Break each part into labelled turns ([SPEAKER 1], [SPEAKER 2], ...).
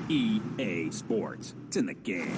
[SPEAKER 1] EA Sports. It's in the game.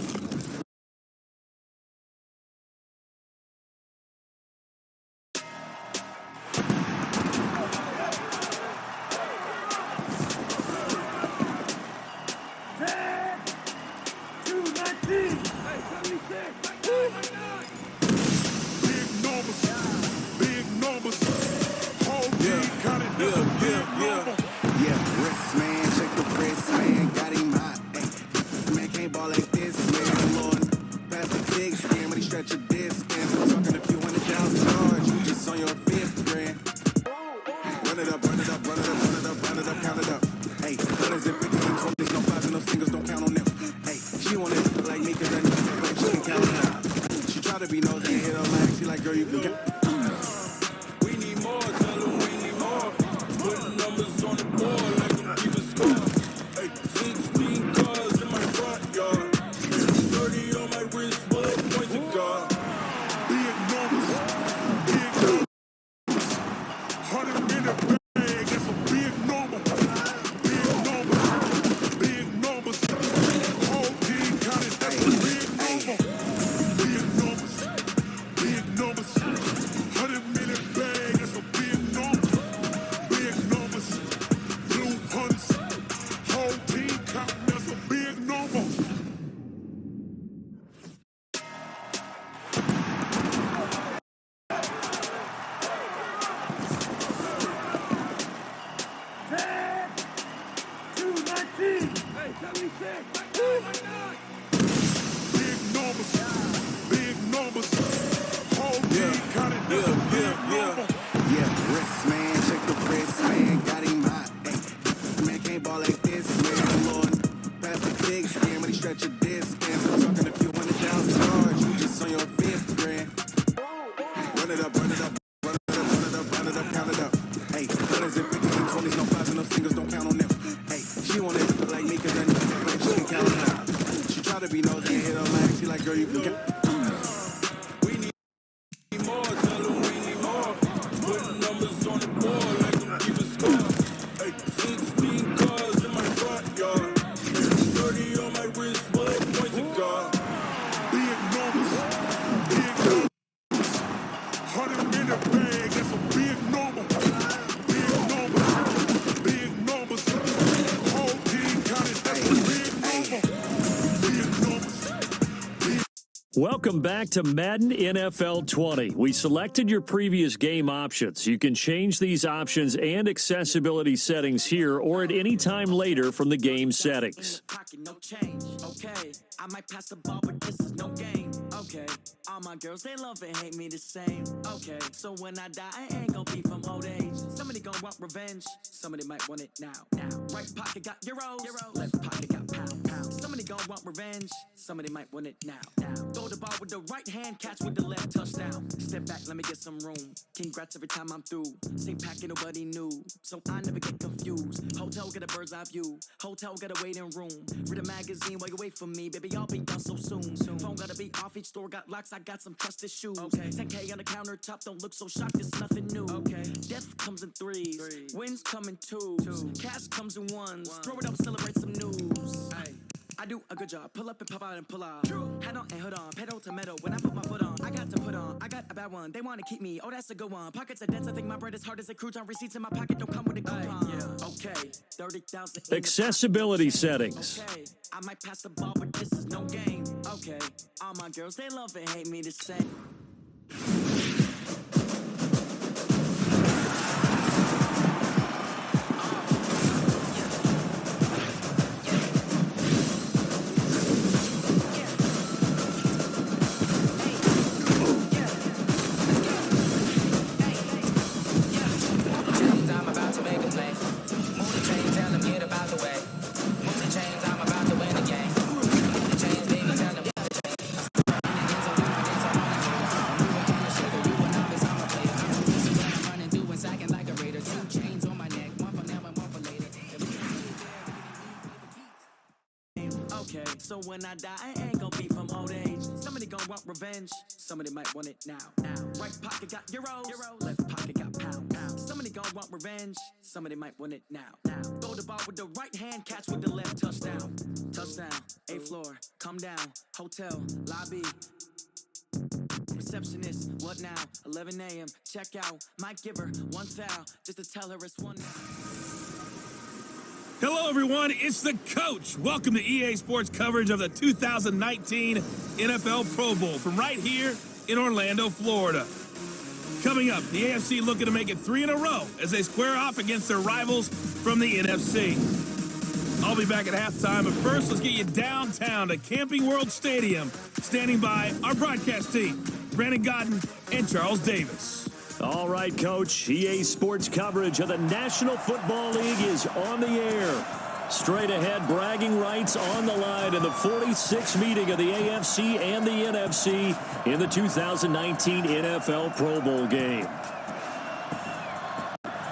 [SPEAKER 2] Welcome back to Madden NFL 20. We selected your previous game options. You can change these options and accessibility settings here or at any time later from the game settings.
[SPEAKER 3] Okay, I might pass the ball, but this is no game. Okay, all my girls, they love and hate me the same. Okay, so when I die, I ain't gonna be from old age. Somebody gonna want revenge, somebody might want it now. Right pocket got euros, left pocket got pounds. Somebody gonna want revenge, somebody might want it now. Throw the ball with the right hand, catch with the left, touchdown. Step back, let me get some room. Congrats every time I'm through. Same packet, nobody knew, so I never get confused. Hotel get a bird's eye view, hotel got a waiting room. Read a magazine while you wait for me, baby, I'll be done so soon. Phone gotta be off, each store got locks, I got some trusted shoes. 10K on the countertop, don't look so shocked, it's nothing new. Death comes in threes, wins come in twos, cash comes in ones. Throw it up, celebrate some news. I do a good job, pull up and pop out and pull out. Head on and hood on, pedal to metal. When I put my foot on, I got to put on. I got a bad one, they wanna keep me. Oh, that's a good one. Pockets are dense, I think my bread is hard as a crouton. Receipts in my pocket don't come with a coupon. Okay, 30,000.
[SPEAKER 2] Accessibility settings.
[SPEAKER 3] Okay, I might pass the ball, but this is no game. Okay, all my girls, they love and hate me the same. Okay, so when I die, I ain't gonna be from old age. Somebody gonna want revenge. Somebody might want it now. Right pocket got euros. Left pocket got pounds. Somebody gonna want revenge. Somebody might want it now. Throw the ball with the right hand, catch with the left. Touchdown. Touchdown. A floor. Come down. Hotel. Lobby. Receptionist, what now? 11 a.m. Check out. Might give her one foul just to tell her it's one now.
[SPEAKER 4] Hello, everyone. It's the coach. Welcome to EA Sports coverage of the 2019 NFL Pro Bowl from right here in Orlando, Florida. Coming up, the AFC looking to make it 3 in a row as they square off against their rivals from the NFC. I'll be back at halftime, but first, let's get you downtown to Camping World Stadium. Standing by our broadcast team, Brandon Godden and Charles Davis.
[SPEAKER 2] All right, Coach. EA Sports coverage of the National Football League is on the air. Straight ahead, bragging rights on the line in the 46th meeting of the AFC and the NFC in the 2019 NFL Pro Bowl game.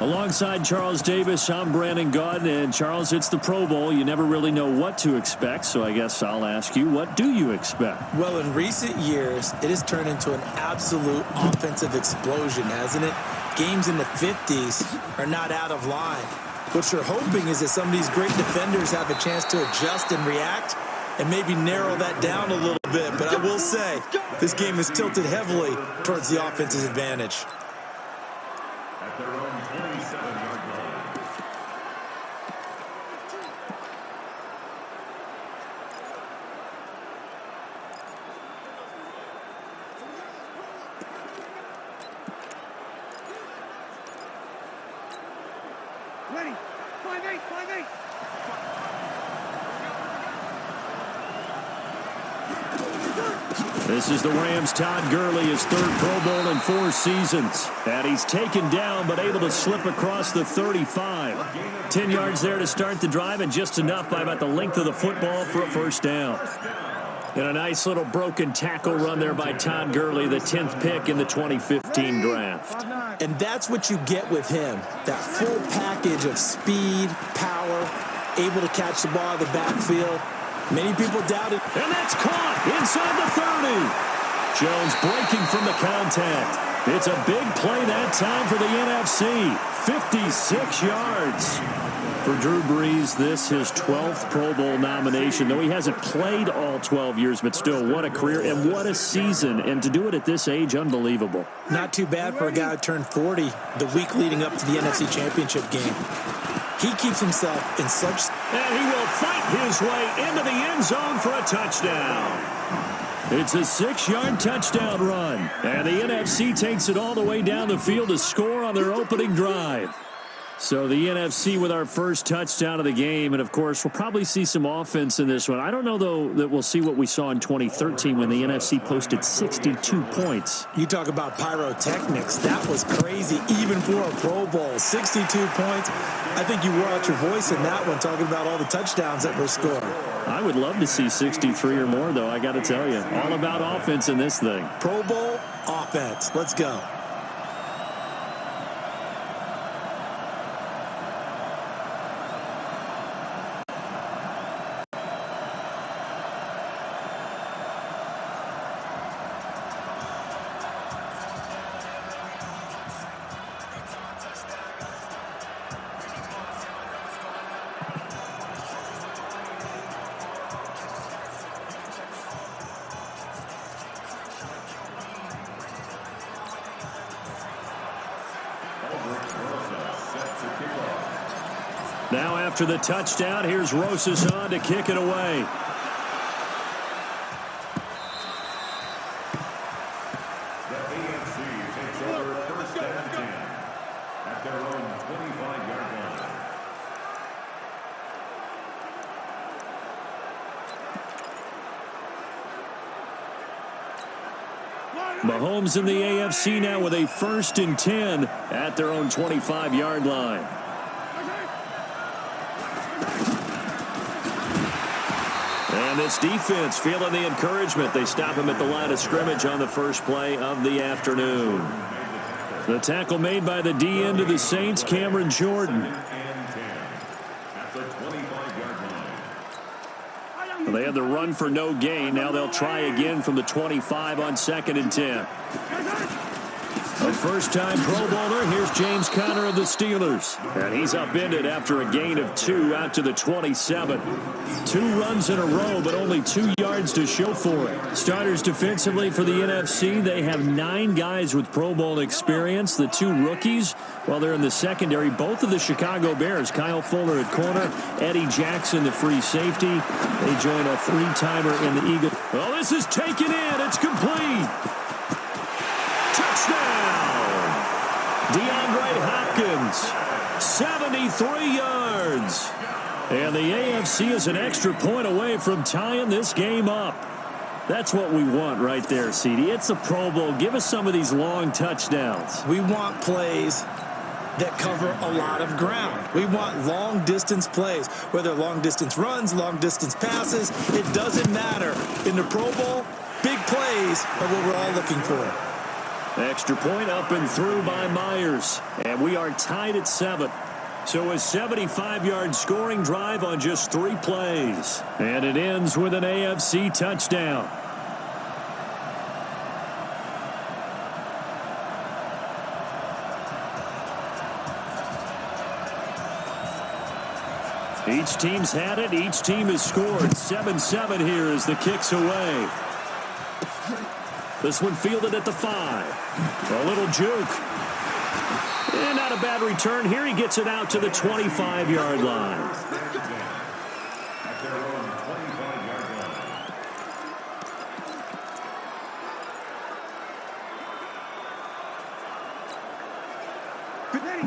[SPEAKER 2] Alongside Charles Davis, I'm Brandon Godden. And Charles, it's the Pro Bowl. You never really know what to expect, so I guess I'll ask you, what do you expect?
[SPEAKER 5] Well, in recent years, it has turned into an absolute offensive explosion, hasn't it? Games in the 50s are not out of line. What you're hoping is that some of these great defenders have a chance to adjust and react and maybe narrow that down a little bit. But I will say, this game is tilted heavily towards the offense's advantage.
[SPEAKER 6] At their own 27-yard line.
[SPEAKER 7] Ready. 5-8, 5-8.
[SPEAKER 2] This is the Rams' Todd Gurley, his third Pro Bowl in 4 seasons. And he's taken down but able to slip across the 35. 10 yards there to start the drive and just enough by about the length of the football for a first down. And a nice little broken tackle run there by Todd Gurley, the 10th pick in the 2015 draft.
[SPEAKER 5] And that's what you get with him, that full package of speed, power, able to catch the ball in the backfield. Many people doubted.
[SPEAKER 2] And that's caught inside the 30. Jones breaking from the contact. It's a big play that time for the NFC. 56 yards. For Drew Brees, this his 12th Pro Bowl nomination, though he hasn't played all 12 years, but still, what a career and what a season. And to do it at this age, unbelievable.
[SPEAKER 5] Not too bad for a guy who turned 40 the week leading up to the NFC Championship game. He keeps himself in such...
[SPEAKER 2] And he will fight his way into the end zone for a touchdown. It's a 6-yard touchdown run. And the NFC takes it all the way down the field to score on their opening drive. So the NFC with our first touchdown of the game. And, of course, we'll probably see some offense in this one. I don't know, though, that we'll see what we saw in 2013 when the NFC posted 62 points.
[SPEAKER 5] You talk about pyrotechnics. That was crazy, even for a Pro Bowl. 62 points. I think you wore out your voice in that one, talking about all the touchdowns that were scored.
[SPEAKER 2] I would love to see 63 or more, though, I got to tell you. All about offense in this thing.
[SPEAKER 5] Pro Bowl offense. Let's go.
[SPEAKER 2] Now after the touchdown, here's Rosas on to kick it away.
[SPEAKER 6] The AFC takes over first and 10 at their own 25-yard line.
[SPEAKER 2] Mahomes in the AFC now with a 1st and 10 at their own 25-yard line. And this defense feeling the encouragement. They stop him at the line of scrimmage on the first play of the afternoon. The tackle made by the D-end of the Saints, Cameron Jordan.
[SPEAKER 6] At the 25-yard line.
[SPEAKER 2] Well, they had the run for no gain. Now they'll try again from the 25 on 2nd and 10. A first-time Pro Bowler, here's James Conner of the Steelers. And he's upended after a gain of 2 out to the 27. 2 runs in a row, but only 2 yards to show for it. Starters defensively for the NFC, they have 9 guys with Pro Bowl experience. The 2 rookies, while they're in the secondary, both of the Chicago Bears, Kyle Fuller at corner, Eddie Jackson, the free safety. They join a 3-timer in the Eagles. Well, this is taken in. It's complete. DeAndre Hopkins, 73 yards. And the AFC is an extra point away from tying this game up. That's what we want right there, CD. It's a Pro Bowl. Give us some of these long touchdowns.
[SPEAKER 5] We want plays that cover a lot of ground. We want long-distance plays, whether long-distance runs, long-distance passes. It doesn't matter. In the Pro Bowl, big plays are what we're all looking for.
[SPEAKER 2] Extra point up and through by Myers. And we are tied at 7. So a 75-yard scoring drive on just 3 plays. And it ends with an AFC touchdown. Each team's had it. Each team has scored. 7-7 here as the kick's away. This one fielded at the 5. A little juke. And not a bad return here. He gets it out to the 25-yard line.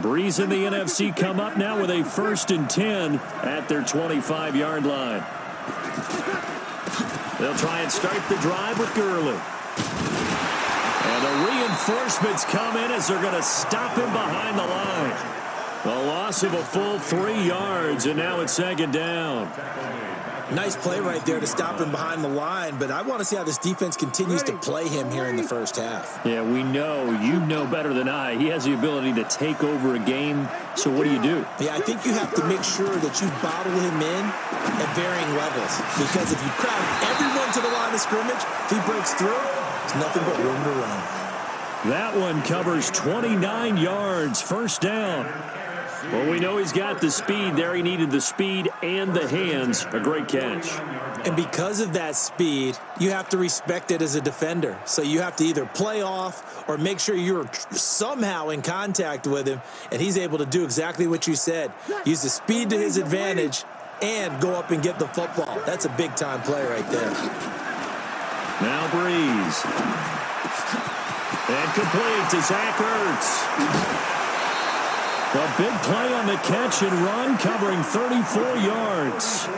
[SPEAKER 2] Breeze and the NFC come up now with a 1st and 10 at their 25-yard line. They'll try and start the drive with Gurley. And the reinforcements come in as they're going to stop him behind the line. A loss of a full 3 yards, and now it's 2nd down.
[SPEAKER 5] Nice play right there to stop him behind the line, but I want to see how this defense continues to play him here in the first half.
[SPEAKER 2] Yeah, we know. You know better than I. He has the ability to take over a game, so what do?
[SPEAKER 5] Yeah, I think you have to make sure that you bottle him in at varying levels, because if you crowd everyone to the line of scrimmage, if he breaks through, there's nothing but room to run.
[SPEAKER 2] That one covers 29 yards, 1st down. Well, we know he's got the speed there. He needed the speed and the hands. A great catch.
[SPEAKER 5] And because of that speed, you have to respect it as a defender. So you have to either play off or make sure you're somehow in contact with him, and he's able to do exactly what you said. Use the speed to his advantage and go up and get the football. That's a big-time play right there.
[SPEAKER 2] Now Breeze. And complete to Zach Ertz. A big play on the catch and run, covering 34 yards.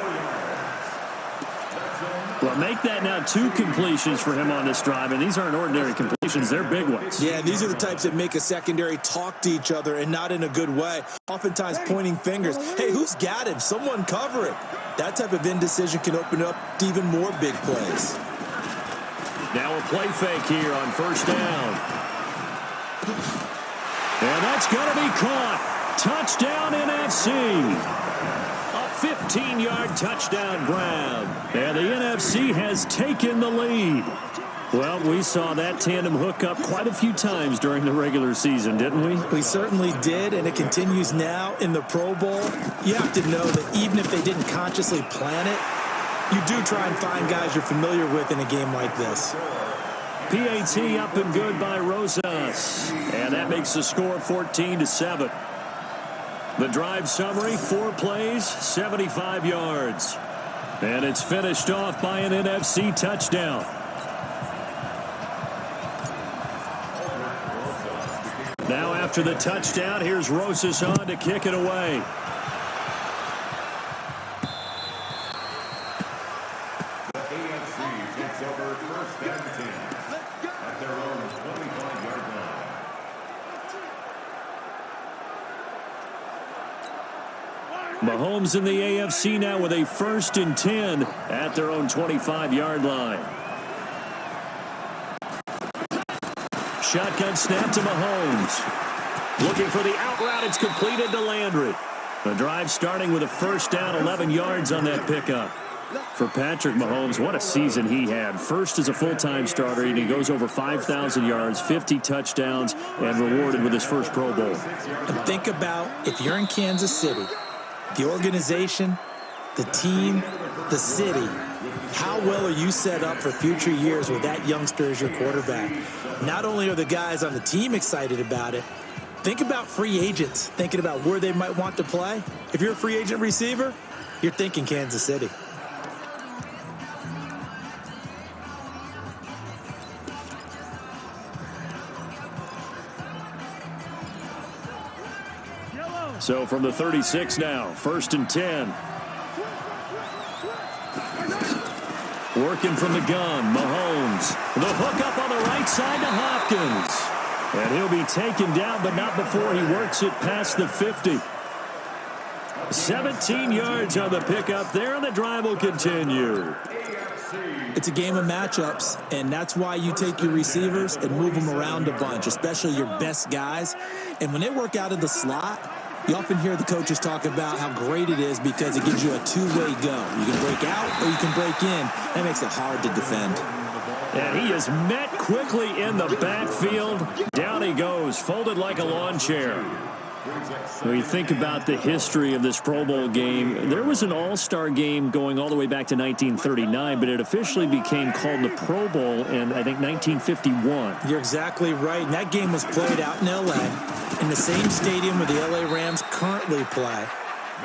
[SPEAKER 2] Well, make that now 2 completions for him on this drive, and these aren't ordinary completions. They're big ones.
[SPEAKER 5] Yeah, these are the types that make a secondary talk to each other and not in a good way. Oftentimes pointing fingers. Hey, who's got him? Someone cover it. That type of indecision can open up to even more big plays.
[SPEAKER 2] Now a play fake here on 1st down. And that's going to be caught. Touchdown NFC. A 15-yard touchdown grab. And the NFC has taken the lead. Well, we saw that tandem hook up quite a few times during the regular season, didn't we?
[SPEAKER 5] We certainly did, and it continues now in the Pro Bowl. You have to know that even if they didn't consciously plan it, you do try and find guys you're familiar with in a game like this.
[SPEAKER 2] PAT up and good by Rosas. And that makes the score 14-7. The drive summary, 4 plays, 75 yards. And it's finished off by an NFC touchdown. Now after the touchdown, here's Rosas on to kick it away. Mahomes in the AFC now with a 1st and 10 at their own 25-yard line. Shotgun snap to Mahomes. Looking for the out route. It's completed to Landry. The drive starting with a 1st down, 11 yards on that pickup. For Patrick Mahomes, what a season he had. First as a full-time starter, and he goes over 5,000 yards, 50 touchdowns, and rewarded with his first Pro Bowl.
[SPEAKER 5] And think about if you're in Kansas City, the organization, the team, the city, how well are you set up for future years with that youngster as your quarterback? Not only are the guys on the team excited about it, think about free agents, thinking about where they might want to play. If you're a free agent receiver, you're thinking Kansas City.
[SPEAKER 2] So from the 36 now, 1st and 10. Working from the gun, Mahomes. The hook up on the right side to Hopkins. And he'll be taken down, but not before he works it past the 50. 17 yards on the pickup there, and the drive will continue.
[SPEAKER 5] It's a game of matchups, and that's why you take your receivers and move them around a bunch, especially your best guys. And when they work out of the slot, you often hear the coaches talk about how great it is because it gives you a two-way go. You can break out or you can break in. That makes it hard to defend.
[SPEAKER 2] And he is met quickly in the backfield. Down he goes, folded like a lawn chair. When you think about the history of this Pro Bowl game, there was an all-star game going all the way back to 1939, but it officially became called the Pro Bowl in, I think, 1951.
[SPEAKER 5] You're exactly right. And that game was played out in L.A., in the same stadium where the L.A. Rams currently play.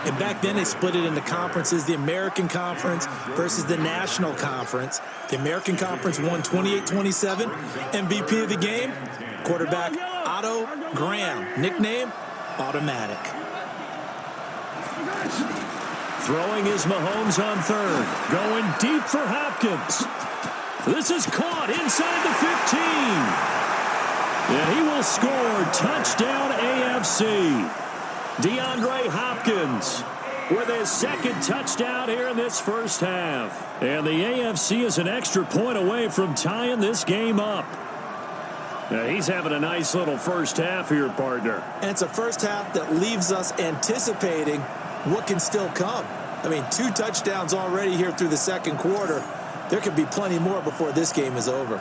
[SPEAKER 5] And back then they split it into conferences, the American Conference versus the National Conference. The American Conference won 28-27. MVP of the game, quarterback Otto Graham, nickname Automatic.
[SPEAKER 2] Throwing is Mahomes on third. Going deep for Hopkins. This is caught inside the 15. And he will score. Touchdown AFC. DeAndre Hopkins with his second touchdown here in this first half. And the AFC is an extra point away from tying this game up. Now, he's having a nice little first half here, partner.
[SPEAKER 5] And it's a first half that leaves us anticipating what can still come. I mean, 2 touchdowns already here through the second quarter. There could be plenty more before this game is over.